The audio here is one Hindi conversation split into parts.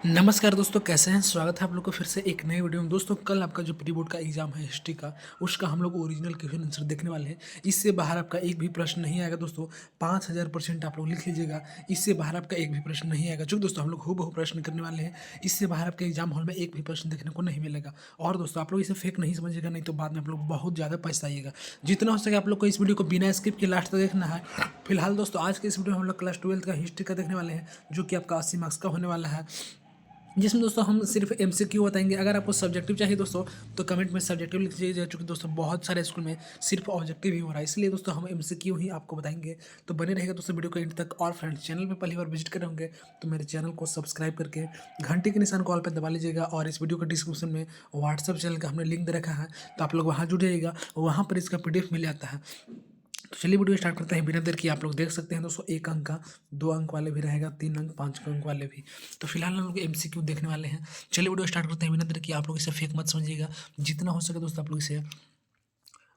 नमस्कार दोस्तों, कैसे हैं? स्वागत है आप लोग को फिर से एक नए वीडियो में। दोस्तों, कल आपका जो प्री बोर्ड का एग्जाम है हिस्ट्री का, उसका हम लोग ओरिजिनल क्वेश्चन आंसर देखने वाले हैं। इससे बाहर आपका एक भी प्रश्न नहीं आएगा दोस्तों। 5000% आप लोग लिख लीजिएगा। इससे बाहर आपका एक भी प्रश्न नहीं आएगा। जो दोस्तों हम लोग हूबहू प्रश्न करने वाले हैं। इससे बाहर आपके एग्जाम हॉल में एक भी प्रश्न देखने को नहीं मिलेगा। और दोस्तों आप लोग इसे फेक नहीं समझिएगा, नहीं तो बाद में आप लोग बहुत ज़्यादा पछताइएगा। जितना हो सके आप लोग को इस वीडियो को बिना स्किप के लास्ट तक देखना है। फिलहाल दोस्तों आज के इस वीडियो में हम लोग क्लास 12 का हिस्ट्री का देखने वाले हैं, जो कि आपका 80 मार्क्स का होने वाला है। जिसमें दोस्तों हम सिर्फ एमसीक्यू बताएंगे। अगर आपको सब्जेक्टिव चाहिए दोस्तों तो कमेंट में सब्जेक्टिव लिख दीजिए, चूँकि दोस्तों बहुत सारे स्कूल में सिर्फ ऑब्जेक्टिव ही हो रहा है, इसलिए दोस्तों हम एमसीक्यू ही आपको बताएंगे। तो बने रहेगा दोस्तों वीडियो को एंड तक। और फ्रेंड्स, चैनल पे पहली बार विजिट कर रहे होंगे तो मेरे चैनल को सब्सक्राइब करके घंटे के निशान को ऑल पर दबा लीजिएगा। और इस वीडियो के डिस्क्रिप्शन में व्हाट्सअप चैनल का हमने लिंक दे रखा है, तो आप लोग वहाँ जुड़ जाइएगा, वहाँ पर इसका पीडीएफ मिल जाता है। तो चलिए वीडियो स्टार्ट करते हैं बिना देर की। आप लोग देख सकते हैं दोस्तों, 1 अंक का, 2 अंक वाले भी रहेगा, 3 अंक, 5 अंक वाले भी। तो फिलहाल हम लोग एमसीक्यू देखने वाले हैं। चलिए वीडियो स्टार्ट करते हैं बिना देर की। आप लोग इसे फेक मत समझिएगा। जितना हो सके दोस्तों आप लोग इसे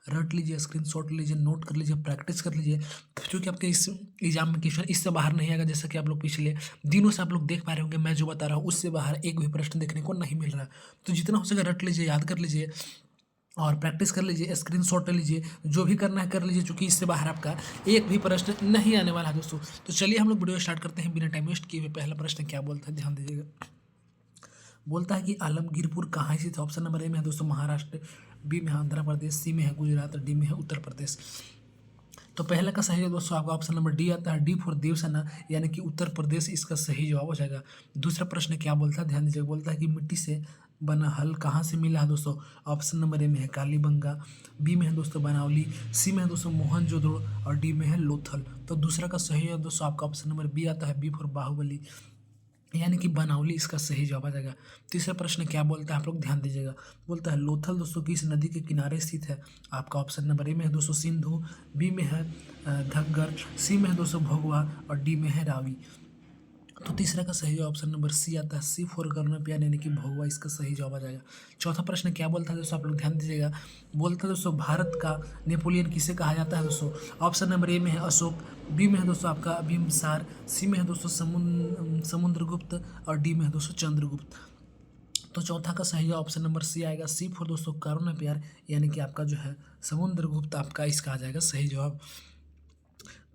रट लीजिए, स्क्रीनशॉट लीजिए, नोट कर लीजिए, प्रैक्टिस कर लीजिए, क्योंकि आपके इस एग्जाम में क्वेश्चन इससे बाहर नहीं आएगा। जैसा कि आप लोग पिछले दिनों से आप लोग देख पा रहे होंगे, मैं जो बता रहा हूँ उससे बाहर एक भी प्रश्न देखने को नहीं मिल रहा। तो जितना हो सके रट लीजिए, याद कर लीजिए और प्रैक्टिस कर लीजिए, स्क्रीनशॉट ले लीजिए, जो भी करना है कर लीजिए, क्योंकि इससे बाहर आपका एक भी प्रश्न नहीं आने वाला है दोस्तों। तो चलिए हम लोग वीडियो स्टार्ट करते हैं बिना टाइम वेस्ट किए हुए। पहला प्रश्न क्या बोलता है, ध्यान दीजिएगा। बोलता है कि आलमगीरपुर कहाँ स्थित है। ऑप्शन नंबर ए में है दोस्तों महाराष्ट्र, बी में है आंध्र प्रदेश, सी में है गुजरात और डी में है उत्तर प्रदेश। तो पहला का सही है दोस्तों आपका ऑप्शन नंबर डी आता है, डी फॉर देवसेना, यानी कि उत्तर प्रदेश इसका सही जवाब हो जाएगा। दूसरा प्रश्न क्या बोलता है, ध्यान दीजिएगा। बोलता है कि मिट्टी से बना हल कहाँ से मिला है दोस्तों। ऑप्शन नंबर ए में है कालीबंगा, बी में है दोस्तों बनावली, सी में है दोस्तों मोहनजोदड़ो और डी में है लोथल। तो दूसरा का सही है दोस्तों आपका ऑप्शन नंबर बी आता है, बी फॉर बाहुबली, यानी कि बनावली इसका सही जवाब आ जाएगा। तीसरा प्रश्न क्या बोलता है आप लोग ध्यान दीजिएगा। बोलता है लोथल दोस्तों किस नदी के किनारे स्थित है। आपका ऑप्शन नंबर ए में है दोस्तों सिंधु, बी में है घग्गर, सी में है दोस्तों भगवा और डी में है रावी। तो तीसरा का सही जवाब ऑप्शन नंबर सी आता है, सी फॉर कर्णप्यार, यानी कि भगवा इसका सही जवाब आ जाएगा। चौथा प्रश्न क्या बोलता है दोस्तों आप लोग ध्यान दीजिएगा। बोलता है दोस्तों भारत का नेपोलियन किसे कहा जाता है दोस्तों। ऑप्शन नंबर ए में है अशोक, बी में है दोस्तों आपका बिम्बिसार, सी में है दोस्तों समुद्रगुप्त और डी में है दोस्तों चंद्रगुप्त। तो चौथा का सही जवाब ऑप्शन नंबर सी आएगा, सी फॉर दोस्तों कर्णप्यार, यानी कि आपका जो है समुद्रगुप्त आपका इसका आ जाएगा सही जवाब।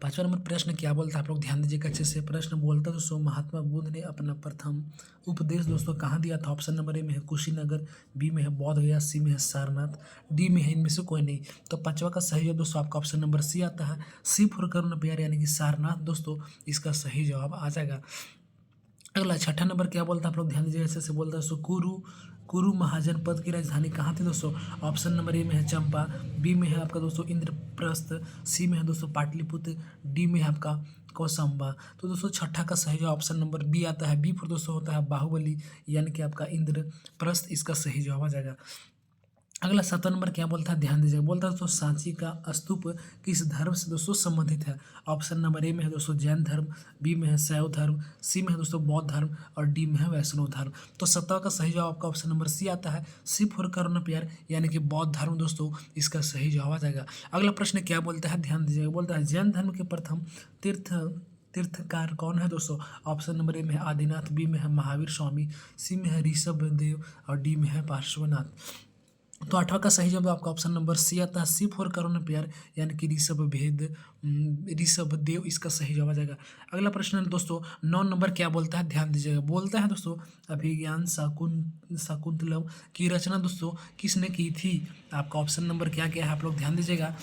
पांचवा नंबर प्रश्न क्या बोलता है आप लोग ध्यान दीजिएगा अच्छे से। प्रश्न बोलता है दोस्तों महात्मा बुद्ध ने अपना प्रथम उपदेश दोस्तों कहाँ दिया था। ऑप्शन नंबर ए में है कुशीनगर, बी में है बोध गया, सी में है सारनाथ, डी में है इनमें से कोई नहीं। तो पांचवा का सही जवाब दोस्तों आपका ऑप्शन नंबर सी आता है, सी फॉर कर्णप्यार, यानी कि सारनाथ दोस्तों इसका सही जवाब आ जाएगा। अगला छठा नंबर क्या बोलता है आप लोग ध्यान दीजिए ऐसे से। बोलता है दोस्तों कुरु महाजनपद की राजधानी कहाँ थी दोस्तों। ऑप्शन नंबर ए में है चंपा, बी में है आपका दोस्तों इंद्रप्रस्थ, सी में है दोस्तों पाटलिपुत्र, डी में है आपका कौशंबा। तो दोस्तों छठा का सही जवाब ऑप्शन नंबर बी आता है, बी फॉर दोस्तों होता है बाहुबली, यानी कि आपका इंद्रप्रस्थ इसका सही जवाब आ जाएगा। अगला 7वां नंबर क्या बोलता है ध्यान दीजिएगा। बोलता है दोस्तों सांची का स्तूप किस धर्म से दोस्तों संबंधित है। ऑप्शन नंबर ए में है दोस्तों जैन धर्म, बी में है शैव धर्म, सी में है दोस्तों बौद्ध धर्म और डी में है वैष्णव धर्म। तो 7वां का सही जवाब आपका ऑप्शन नंबर सी आता है, सी फॉर कर्णप्यार, यानी कि बौद्ध धर्म दोस्तों इसका सही जवाब आ जाएगा। अगला प्रश्न क्या बोलता है ध्यान दीजिएगा। बोलता है जैन धर्म के प्रथम तीर्थकार कौन है दोस्तों। ऑप्शन नंबर ए में है आदिनाथ, बी में है महावीर स्वामी, सी में है ऋषभ देव और डी में है पार्श्वनाथ। तो 8वां का सही जवाब आपका ऑप्शन नंबर सी आता है, सी फॉर कर्णप्यार, यानी कि ऋषभ देव इसका सही जवाब आ जाएगा। अगला प्रश्न दोस्तों 9 नंबर क्या बोलता है ध्यान दीजिएगा। बोलता है दोस्तों अभिज्ञान शाकुंतलम की रचना दोस्तों किसने की थी। आपका ऑप्शन नंबर क्या क्या है आप लोग ध्यान दीजिएगा।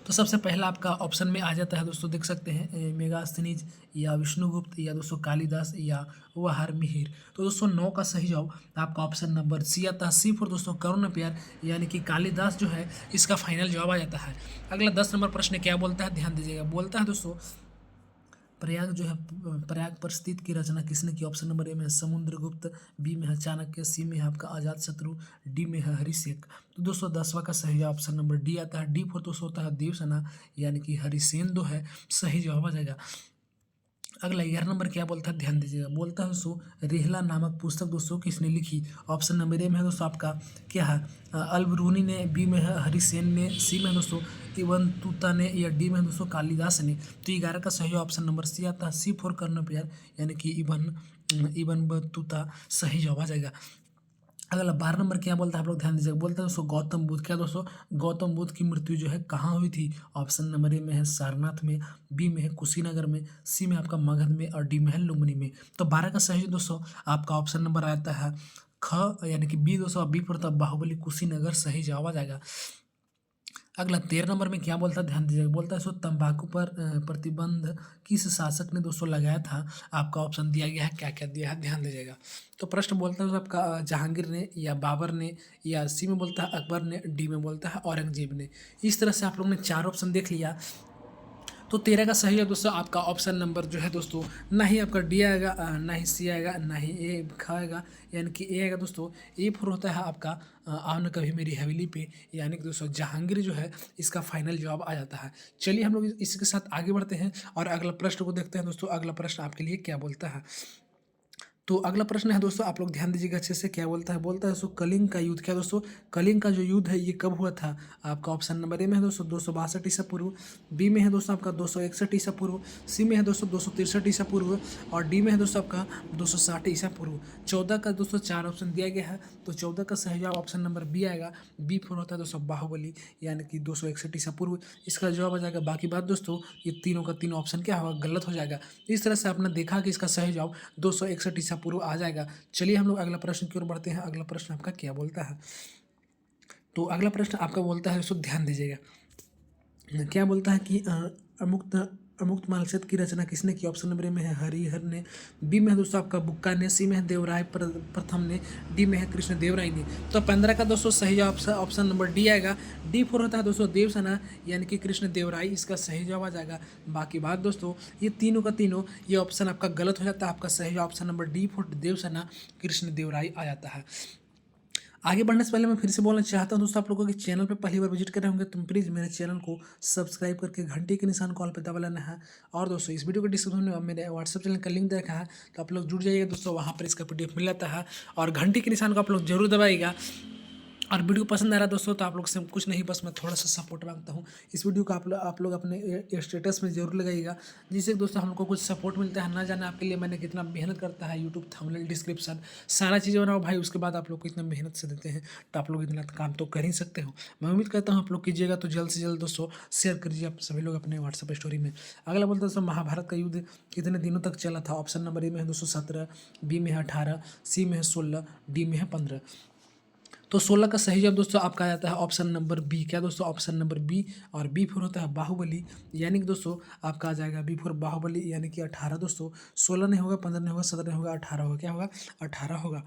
तो सबसे पहला आपका ऑप्शन में आ जाता है दोस्तों, देख सकते हैं मेगास्थनीज या विष्णुगुप्त या दोस्तों कालिदास या वहार मिहिर। तो दोस्तों 9 का सही जवाब आपका ऑप्शन नंबर सी आता है, सी फॉर दोस्तों कर्णप्यार, यानी कि कालिदास जो है इसका फाइनल जवाब आ जाता है। अगला 10 नंबर प्रश्न क्या बोलता है ध्यान दीजिएगा। बोलता है दोस्तों प्रयाग जो है प्रयाग पर स्थित की रचना किसने की। ऑप्शन नंबर ए में है समुद्रगुप्त, बी में है चाणक्य, सी में है आपका अजातशत्रु, डी में है हरिशेक। तो दोस्तों 10वां का सही जवाब ऑप्शन नंबर डी आता है, डी फॉर दोस्तों होता है देवसेना, यानी कि हरिसेन जो है सही जवाब आ जाएगा। अगला 11 नंबर क्या बोलता है ध्यान दीजिएगा। बोलता है दोस्तों रेहला नामक पुस्तक दोस्तों किसने लिखी। ऑप्शन नंबर ए में है दोस्तों आपका क्या है अलबरूनी ने, बी में है हरिसेन ने, सी में है दोस्तों इबन तूता ने या डी में है दोस्तों कालिदास ने। तो 11 का सही ऑप्शन नंबर सी आता है, सी फॉर कर्णप्यार, यानी कि इबन इबन बतूता सही जवाब आ जाएगा। अगला 12 नंबर क्या बोलता है, आप लोग ध्यान दीजिएगा। बोलता है दोस्तों गौतम बुद्ध, क्या दोस्तों गौतम बुद्ध की मृत्यु जो है कहाँ हुई थी? ऑप्शन नंबर ए में है सारनाथ में, बी में है कुशीनगर में, सी में आपका मगध में और डी में है लुम्बिनी में। तो 12 का सही दोस्तों आपका ऑप्शन नंबर आता है ख यानी कि बी दोस्तों। बी पर तब बाहुबली कुशीनगर सही जवाब आ जाएगा। अगला 13 नंबर में क्या बोलता है, ध्यान दीजिएगा। बोलता है सो तंबाकू पर प्रतिबंध किस शासक ने दोस्तों लगाया था? आपका ऑप्शन दिया गया है, क्या क्या दिया है ध्यान दीजिएगा। तो प्रश्न बोलता है आपका जहांगीर ने, या बाबर ने, या सी में बोलता है अकबर ने, डी में बोलता है औरंगजेब ने। इस तरह से आप लोगों ने 4 ऑप्शन देख लिया। तो 13 का सही है दोस्तों आपका ऑप्शन नंबर जो है दोस्तों, ना ही आपका डी आएगा, ना ही सी आएगा, ना ही ए आएगा, यानी कि ए आएगा दोस्तों। ए फोर होता है आपका आओ न कभी मेरी हवेली पे, यानी कि दोस्तों जहांगीर जो है इसका फाइनल जवाब आ जाता है। चलिए हम लोग इसके साथ आगे बढ़ते हैं और अगला प्रश्न को देखते हैं दोस्तों। अगला प्रश्न आपके लिए क्या बोलता है। तो अगला प्रश्न है दोस्तों, आप लोग ध्यान दीजिएगा अच्छे से। क्या बोलता है, बोलता है दोस्तों कलिंग का युद्ध, क्या दोस्तों कलिंग का जो युद्ध है ये कब हुआ था? आपका ऑप्शन नंबर ए में है दोस्तों 262 ईसा पूर्व, बी में है दोस्तों आपका 261 ईसा पूर्व, सी में है दोस्तों 263 ईसा पूर्व और डी में है दोस्तों आपका 260 ईसा पूर्व। 14 का दोस्तों 4 ऑप्शन दिया गया है, तो 14 का सही जवाब ऑप्शन नंबर बी आएगा। बी फोर होता है दोस्तों बाहुबली, यानी कि 261 ईसा पूर्व इसका जवाब आ जाएगा। बाकी बात दोस्तों ये तीनों का तीनों ऑप्शन क्या होगा, गलत हो जाएगा। इस तरह से आपने देखा कि इसका सही जवाब 261 ईसा पूर्व आ जाएगा। चलिए हम लोग अगला प्रश्न की ओर बढ़ते हैं। अगला प्रश्न आपका क्या बोलता है। तो अगला प्रश्न आपका बोलता है, दोस्तों ध्यान दीजिएगा। क्या बोलता है कि अमुक्त अमुक्त मालसेत की रचना किसने की? ऑप्शन नंबर ए में है हरिहर ने, बी में है दोस्तों आपका बुक्का ने, सी में है देवराय प्रथम ने, डी में है कृष्ण देवराय ने। तो 15 का दोस्तों सही जवाब ऑप्शन नंबर डी आएगा। डी फोर होता है दोस्तों देवसेना, यानी कि कृष्ण देवराय इसका सही जवाब आ जाएगा। बाकी बात दोस्तों ये तीनों का तीनों ये ऑप्शन आपका गलत हो जाता है। आपका सही जवाब option number D four Devasena Krishna Devaraya आ जाता है। आगे बढ़ने से पहले मैं फिर से बोलना चाहता हूं दोस्तों, आप लोगों के चैनल पे पहली बार विजिट कर रहे होंगे तो प्लीज़ मेरे चैनल को सब्सक्राइब करके घंटे के निशान कॉल पे दबा लेना है। और दोस्तों इस वीडियो के डिस्क्रिप्शन में मेरे व्हाट्सएप चैनल का लिंक दे रखा है, तो आप लोग जुड़ जाइएगा दोस्तों, वहाँ पर इसका PDF मिल जाता है। और घंटी के निशान को आप लोग जरूर दबाइएगा। और वीडियो पसंद आ रहा है दोस्तों तो आप लोग से कुछ नहीं, बस मैं थोड़ा सा सपोर्ट मांगता हूँ। इस वीडियो को आप लोग अपने स्टेटस में जरूर लगाइएगा, जिससे दोस्तों हम लोग को कुछ सपोर्ट मिलता है। ना जाने आपके लिए मैंने कितना मेहनत करता है, यूट्यूब थंबनेल डिस्क्रिप्शन सारा चीज़ें बनाओ भाई, उसके बाद आप लोग को इतना मेहनत से देते हैं, तो आप लोग इतना काम तो कर ही सकते हो। मैं उम्मीद करता हूँ आप लोग कीजिएगा, तो जल्द से जल्द दोस्तों शेयर करिए आप सभी लोग अपने व्हाट्सएप स्टोरी में। अगला बोलता है दोस्तों महाभारत का युद्ध कितने दिनों तक चला था? ऑप्शन नंबर ए में है दोस्तों 17, बी में है 18, सी में है 16, डी में है 15। तो 16 का सही जवाब दोस्तों आपका आ जाता है ऑप्शन नंबर बी। क्या दोस्तों ऑप्शन नंबर बी। और बी फोर होता है बाहुबली, यानी कि दोस्तों आपका आ जाएगा बी फोर बाहुबली, यानी कि 18 दोस्तों। 16 नहीं होगा, 15 नहीं होगा, 17 नहीं होगा, 18 होगा। क्या होगा? 18 होगा।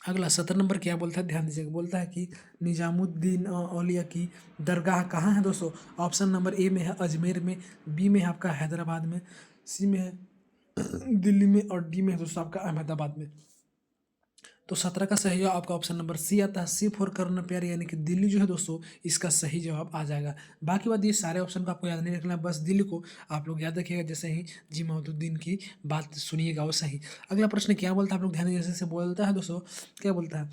अगला 17 नंबर क्या बोलता है, ध्यान दीजिएगा। बोलता है कि निजामुद्दीन औलिया की दरगाह कहाँ है दोस्तों? ऑप्शन नंबर ए में है अजमेर में, बी में है आपका हैदराबाद में, सी में है दिल्ली में और डी में है दोस्तों आपका अहमदाबाद में। तो 17 का सही जवाब आपका ऑप्शन नंबर सी आता है, सी फोर कर्ण प्यारे, यानी कि दिल्ली जो है दोस्तों इसका सही जवाब आ जाएगा। बाकी बात ये सारे ऑप्शन को आपको याद नहीं रखना है, बस दिल्ली को आप लोग याद रखिएगा, जैसे ही जी मौदुद्दीन की बात सुनिएगा वैसा ही। अगला प्रश्न क्या बोलता है, आप लोग ध्यान जैसे से बोलता है दोस्तों। क्या बोलता है,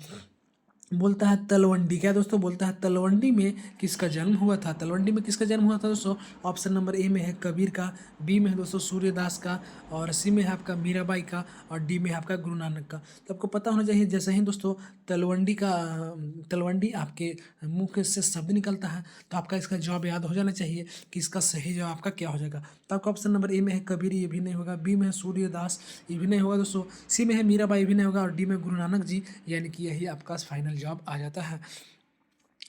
बोलता है तलवंडी। क्या दोस्तों बोलता है तलवंडी में किसका जन्म हुआ था? तलवंडी में किसका जन्म हुआ था दोस्तों? ऑप्शन नंबर ए में है कबीर का, बी में है दोस्तों सूर्यदास का और सी में है आपका मीराबाई का और डी में है आपका गुरु नानक का। तो आपको पता होना चाहिए, जैसे ही दोस्तों तलवंडी आपके मुंह से शब्द निकलता है तो आपका इसका जवाब याद हो जाना चाहिए कि इसका सही जवाब आपका क्या हो जाएगा। तो आपका ऑप्शन नंबर ए में है कबीर, ये भी नहीं होगा, बी में है सूर्यदास, ये भी नहीं होगा दोस्तों, सी में है मीराबाई, ये भी नहीं होगा और डी में गुरु नानक जी, यानी कि यही आपका फाइनल जवाब आ जाता है।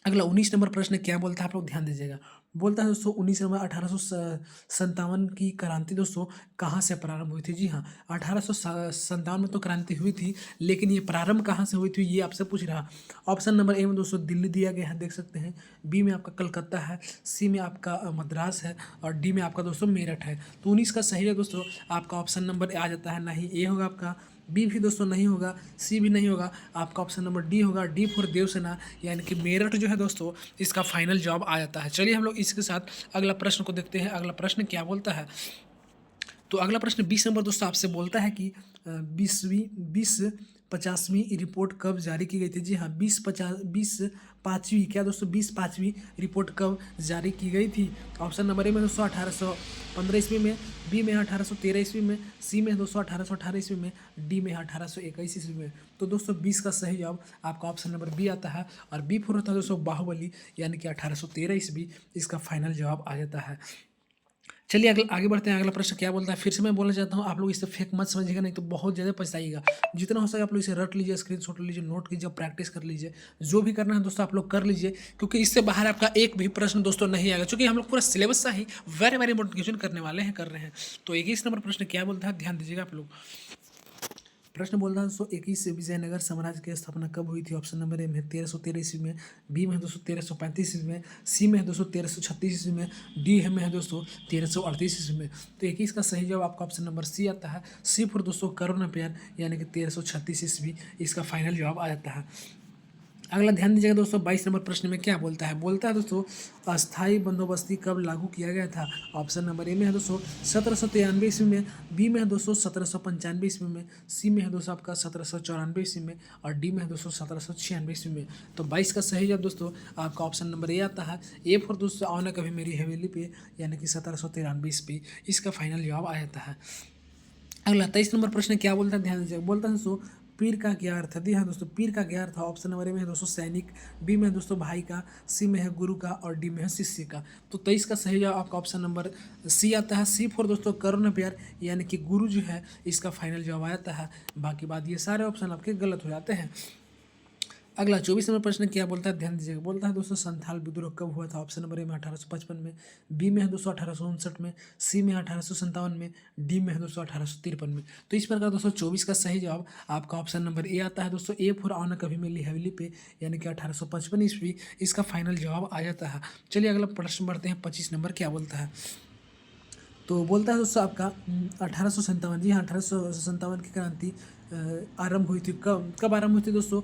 अगला 19 नंबर प्रश्न क्या बोलता है, आप लोग ध्यान दीजिएगा। बोलता है दोस्तों 19 नंबर 1857 की क्रांति दोस्तों कहाँ से प्रारंभ हुई थी? जी हाँ, 1857 में तो क्रांति हुई थी, लेकिन ये प्रारंभ कहाँ से हुई थी ये आपसे पूछ रहा। ऑप्शन नंबर ए में दोस्तों दिल्ली दिया गया है, देख सकते हैं, बी में आपका कलकत्ता है, सी में आपका मद्रास है और डी में आपका दोस्तों मेरठ है। तो 19 का सही है दोस्तों आपका ऑप्शन नंबर आ जाता है, ना ही ए होगा आपका, बी भी दोस्तों नहीं होगा, सी भी नहीं होगा, आपका ऑप्शन नंबर डी होगा, डी फॉर देवसेना, यानी कि मेरठ जो है दोस्तों इसका फाइनल जवाब आ जाता है। चलिए हम लोग इसके साथ अगला प्रश्न को देखते हैं। अगला प्रश्न क्या बोलता है, तो अगला प्रश्न 20 नंबर दोस्तों आपसे बोलता है कि 20 50वीं रिपोर्ट कब जारी की गई थी? जी हाँ, 20 क्या दोस्तों 20 5वीं रिपोर्ट कब जारी की गई थी? ऑप्शन नंबर ए में दोस्तों 1815 ईस्वी में, बी में 1813 ईस्वी में, सी में दोस्तों 1818 ईस्वी में, डी में 1821 ईस्वी में। तो दोस्तों 20 का सही जवाब आपका ऑप्शन नंबर बी आता है और बी फोर होता है दोस्तों बाहुबली, यानी कि 1813 ईस्वी इसका फाइनल जवाब आ जाता है। चलिए आगे बढ़ते हैं। अगला प्रश्न क्या बोलता है, फिर से मैं बोलना चाहता हूँ, आप लोग इसे फेक मत समझिएगा, नहीं तो बहुत ज़्यादा पछताइएगा। जितना हो सके आप लोग इसे रट लीजिए, स्क्रीनशॉट लीजिए, नोट कीजिए, प्रैक्टिस कर लीजिए, जो भी करना है दोस्तों आप लोग कर लीजिए, क्योंकि इससे बाहर आपका एक भी प्रश्न दोस्तों नहीं आएगा, क्योंकि हम लोग पूरा सिलेबस सा ही वेरी वेरी इंपॉर्टेंट क्वेश्चन करने वाले हैं, कर रहे हैं। तो 21 नंबर प्रश्न क्या बोलता है, ध्यान दीजिएगा आप लोग। प्रश्न बोल रहा है 121 विजयनगर साम्राज्य की स्थापना कब हुई थी? ऑप्शन नंबर ए में 1313 ईस्वी में, बी में दोस्तों 1335 ईस्वी में, सी में है दोस्तों 1336 ईस्वी में, डी में है दोस्तों 1338 ईस्वी में। तो 21 का सही जवाब आपका ऑप्शन नंबर सी आता है, सी फॉर दोस्तों करुण प्यार, यानी कि 1336 ईस्वी इसका फाइनल जवाब आ जाता है। अगला ध्यान दीजिएगा दोस्तों, 22 नंबर प्रश्न में क्या बोलता है, बोलता है दोस्तों अस्थाई बंदोबस्ती कब लागू किया गया था? ऑप्शन नंबर ए में है दोस्तों 1793 ईस्वी में, बी में है दोस्तों 1795 ईस्वी में, सी में है दोस्तों आपका 1794 ईस्वी में और डी में है दोस्तों 1796 ईस्वी में। तो 22 का सही जवाब दोस्तों आपका ऑप्शन नंबर ए आता है, ए फॉर दोस्तों आओ ना कभी मेरी हवेली पे, यानी कि 1793 ईस्वी इसका फाइनल जवाब आ जाता है। अगला 23 नंबर प्रश्न क्या बोलता है, ध्यान दीजिएगा। बोलता है दोस्तों पीर का क्या अर्थ है? जी हाँ दोस्तों, पीर का क्या अर्थ है? ऑप्शन नंबर ए में है दोस्तों सैनिक, बी में है दोस्तों भाई का, सी में है गुरु का और डी में है शिष्य का। तो 23 का सही जवाब आपका ऑप्शन नंबर सी आता है, सी फॉर दोस्तों करुण प्यार, यानी कि गुरु जो है इसका फाइनल जवाब आ जाता है। बाकी बात ये सारे ऑप्शन आपके गलत हो जाते हैं। अगला 24 नंबर प्रश्न क्या बोलता है, ध्यान दीजिएगा। बोलता है दोस्तों संथाल विद्रोह कब हुआ था? ऑप्शन नंबर ए में 1855 में, बी में है दोस्तों 1859 में, सी में 1857 में, डी में है दोस्तों 1853 में। तो इस प्रकार दोस्तों 24 का सही जवाब आपका ऑप्शन नंबर ए आता है दोस्तों, ए फॉर आओ ना कभी मेरी हवेली पे, यानी कि 1855 ईस्वी इसका फाइनल जवाब आ जाता है। चलिए अगला प्रश्न बढ़ते हैं, 25 नंबर क्या बोलता है। तो बोलता है दोस्तों आपका 1857, जी हाँ 1857 की क्रांति आरंभ हुई थी। कब कब आरंभ हुई थी दोस्तों?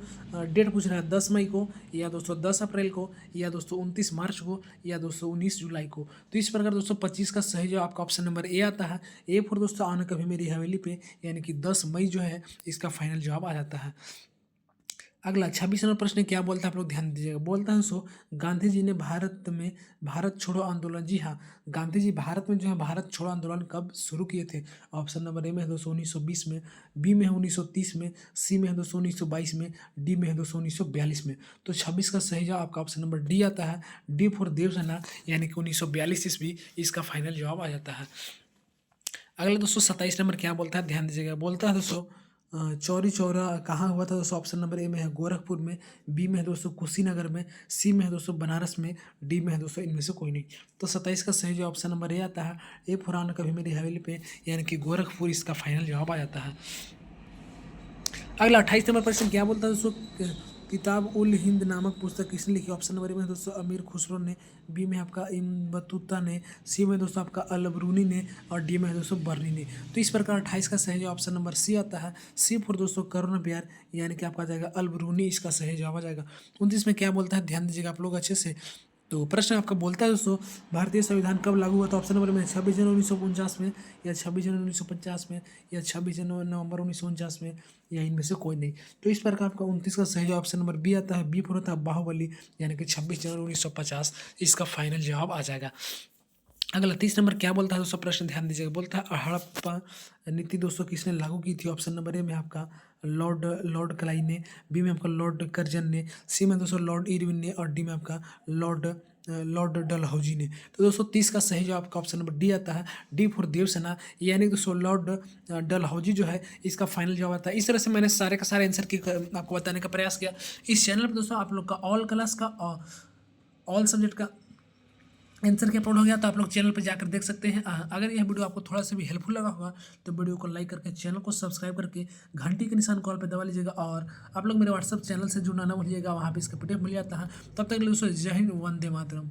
डेट पूछ रहा है, 10 मई को या दोस्तों 10 अप्रैल को या दोस्तों 29 मार्च को या दोस्तों 19 जुलाई को। तो इस प्रकार दोस्तों 25 का सही जवाब आपका ऑप्शन नंबर ए आता है, ए फॉर दोस्तों आना कभी मेरी हवेली पे, यानी कि 10 मई जो है इसका फाइनल जवाब आ जाता है। अगला 26 नंबर प्रश्न क्या बोलता है आप लोग ध्यान दीजिएगा। बोलता है गांधी जी ने भारत में भारत छोड़ो आंदोलन, जी हाँ गांधी जी भारत में जो है भारत छोड़ो आंदोलन कब शुरू किए थे? ऑप्शन नंबर ए में है दोस्तों 1920 में, बी में है 1930 में, सी में है दोस्तों 1922 में, डी में है दोस्तों 1942 में। तो 26 का सही जवाब आपका ऑप्शन नंबर डी आता है, डी फॉर देवसेना, यानी कि 1942 ईस्वी इसका फाइनल जवाब आ जाता है। अगला दोस्तों 27 नंबर क्या बोलता है, ध्यान दीजिएगा। बोलता है दोस्तों चौरी चौरा कहाँ हुआ था? दोस्तों ऑप्शन नंबर ए में है गोरखपुर में, बी में है दोस्तों कुशीनगर में, सी में है दोस्तों बनारस में, डी में है दोस्तों इनमें से कोई नहीं। तो 27 का सही जो ऑप्शन नंबर ए आता है, ए फुरान कभी मेरी हवेली पे, यानी कि गोरखपुर इसका फाइनल जवाब आ जाता है। अगला 28 नंबर प्रश्न क्या बोलता है दोस्तों, किताब उल हिंद नामक पुस्तक किसने लिखी? ऑप्शन नंबर ए में दोस्तों अमीर खुसरो ने, बी में आपका इब्न बतूता ने, सी में दोस्तों आपका अल-बरूनी ने और डी में दोस्तों बर्नी ने। तो इस प्रकार 28 का सही जवाब ऑप्शन नंबर सी आता है, सी फॉर दोस्तों करुण प्यार, यानी कि आपका जाएगा अल-बरूनी इसका सही जवाब आ जाएगा। 29 में क्या बोलता है, ध्यान दीजिएगा आप लोग अच्छे से। तो प्रश्न आपका बोलता है दोस्तों भारतीय संविधान कब लागू हुआ था? ऑप्शन नंबर में 26 जनवरी 1949 में या 26 जनवरी 1950 में या 26 नवंबर 1949 में या इनमें से कोई नहीं। तो इस प्रकार आपका 29 का सही जवाब ऑप्शन नंबर बी आता है, बी फॉर होता है बाहुबली, यानी कि 26 जनवरी 1950 इसका फाइनल जवाब आ जाएगा। अगला 30 नंबर क्या बोलता है दोस्तों, प्रश्न ध्यान दीजिएगा। बोलता है हड़प्पा नीति दोस्तों किसने लागू की थी? ऑप्शन नंबर ए में आपका लॉर्ड क्लाई ने, बी में आपका लॉर्ड कर्जन ने, सी में दोस्तों लॉर्ड इरविन ने और डी में आपका लॉर्ड डलहौजी ने। तो दोस्तों 30 का सही जवाब आपका ऑप्शन नंबर डी आता है, डी फॉर देवसेना, यानी दोस्तों लॉर्ड डलहौजी जो है इसका फाइनल जवाब आता है। इस तरह से मैंने सारे का सारे आंसर की आपको बताने का प्रयास किया। इस चैनल पर दोस्तों आप लोग का ऑल क्लास का ऑल सब्जेक्ट का आंसर के अपलोड हो गया, तो आप लोग चैनल पर जाकर देख सकते हैं। अगर यह वीडियो आपको थोड़ा सा भी हेल्पफुल लगा होगा तो वीडियो को लाइक करके चैनल को सब्सक्राइब करके घंटी के निशान कॉल पे दबा लीजिएगा और आप लोग मेरे व्हाट्सअप चैनल से जुड़ना ना भूलिएगा, वहाँ पे इसका PDF मिल जाता है। तब तक दोस्तों जय हिंद, वंदे मातरम।